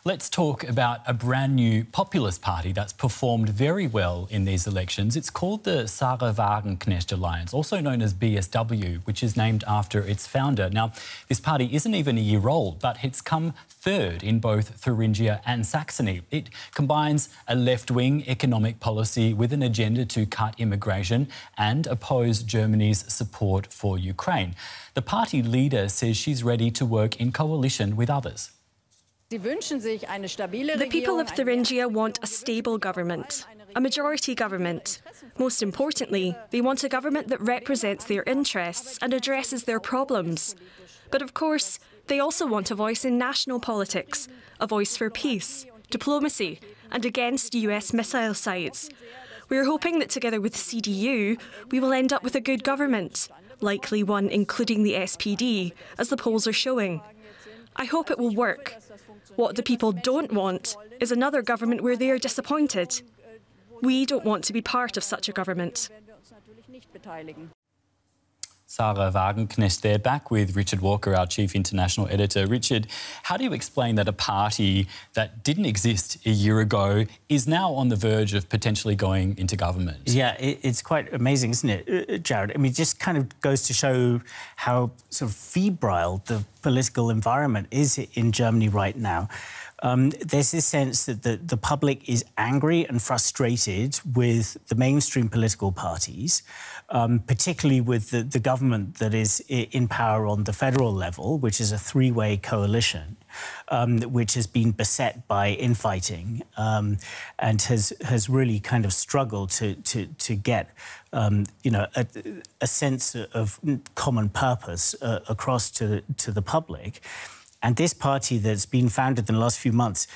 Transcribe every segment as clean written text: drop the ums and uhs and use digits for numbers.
Let's talk about a brand new populist party that's performed very well in these elections. It's called the Sahra Wagenknecht Alliance, also known as BSW, which is named after its founder. Now, this party isn't even a year old, but it's come third in both Thuringia and Saxony. It combines a left-wing economic policy with an agenda to cut immigration and oppose Germany's support for Ukraine. The party leader says she's ready to work in coalition with others. The people of Thuringia want a stable government, a majority government. Most importantly, they want a government that represents their interests and addresses their problems. But of course, they also want a voice in national politics, a voice for peace, diplomacy and against US missile sites. We're hoping that together with CDU, we will end up with a good government, likely one including the SPD, as the polls are showing. I hope it will work. What the people don't want is another government where they are disappointed. We don't want to be part of such a government. Sahra Wagenknecht there, back with Richard Walker, our Chief International Editor. Richard, how do you explain that a party that didn't exist a year ago is now on the verge of potentially going into government? Yeah, it's quite amazing, isn't it, Jared? I mean, it just kind of goes to show how sort of febrile the political environment is in Germany right now. There's this sense that the public is angry and frustrated with the mainstream political parties, particularly with the government that is in power on the federal level, which is a three-way coalition, which has been beset by infighting and has really kind of struggled to get a sense of common purpose across to the public. And this party that's been founded in the last few months,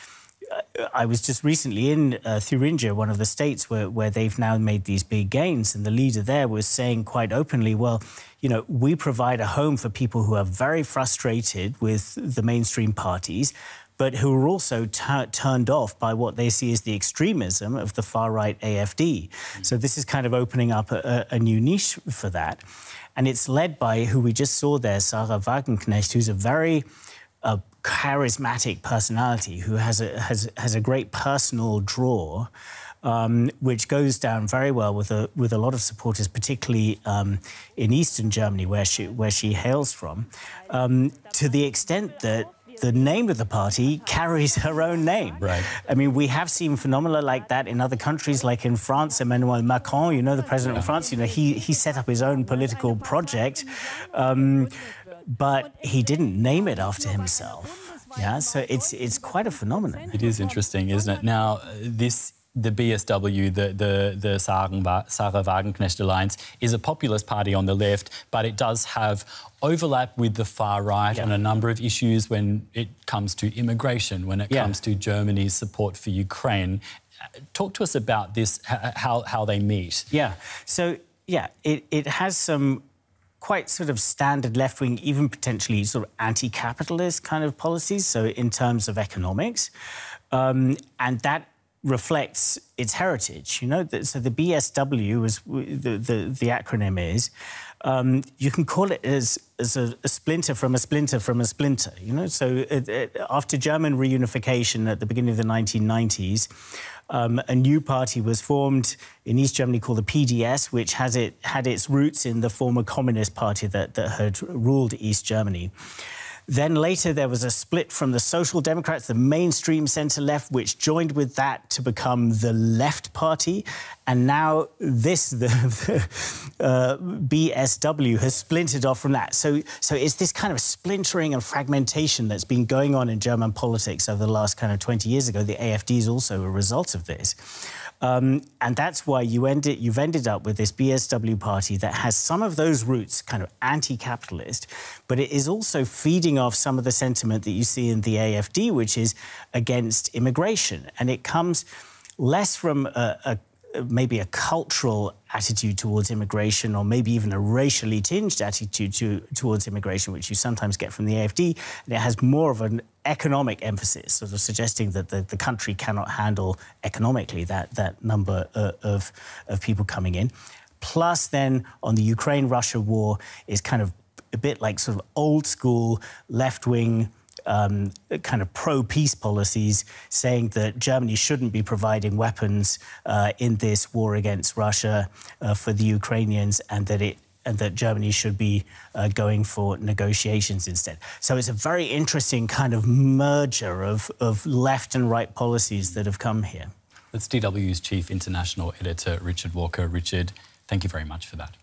I was just recently in Thuringia, one of the states where they've now made these big gains, and the leader there was saying quite openly, well, you know, we provide a home for people who are very frustrated with the mainstream parties, but who are also turned off by what they see as the extremism of the far-right AfD. So this is kind of opening up a new niche for that. And it's led by who we just saw there, Sahra Wagenknecht, who's a very charismatic personality who has a great personal draw, which goes down very well with a lot of supporters, particularly in eastern Germany, where she hails from, to the extent that the name of the party carries her own name. Right. I mean, we have seen phenomena like that in other countries, like in France, Emmanuel Macron, you know, the president of France, you know, he set up his own political project, but he didn't name it after himself. Yeah, so it's quite a phenomenon. It is interesting, isn't it? Now, the BSW, the Sahra Wagenknecht Alliance, is a populist party on the left, but it does have overlap with the far right on a number of issues when it comes to immigration, when it comes to Germany's support for Ukraine. Talk to us about this, how they meet. Yeah, so, yeah, it has some quite sort of standard left-wing, even potentially sort of anti-capitalist kind of policies, so in terms of economics. And that reflects its heritage, you know. So the BSW, is the acronym is, you can call it as a splinter from a splinter from a splinter, you know. So after German reunification at the beginning of the 1990s, a new party was formed in East Germany called the PDS, which had its roots in the former Communist Party that had ruled East Germany. Then later there was a split from the Social Democrats, the mainstream centre-left, which joined with that to become the Left Party. And now the BSW has splintered off from that. So it's this kind of splintering and fragmentation that's been going on in German politics over the last kind of 20 years ago. The AfD is also a result of this. And that's why you've ended up with this BSW party that has some of those roots, kind of anti-capitalist, but it is also feeding off some of the sentiment that you see in the AfD, which is against immigration. And it comes less from maybe a cultural attitude towards immigration, or maybe even a racially tinged attitude towards immigration, which you sometimes get from the AfD. And it has more of an economic emphasis, sort of suggesting that the country cannot handle economically that number of people coming in. Plus, then, on the Ukraine-Russia war is kind of a bit like sort of old-school left-wing kind of pro-peace policies, saying that Germany shouldn't be providing weapons in this war against Russia for the Ukrainians, and that Germany should be going for negotiations instead. So it's a very interesting kind of merger of left and right policies that have come here. That's DW's Chief International Editor, Richard Walker. Richard, thank you very much for that.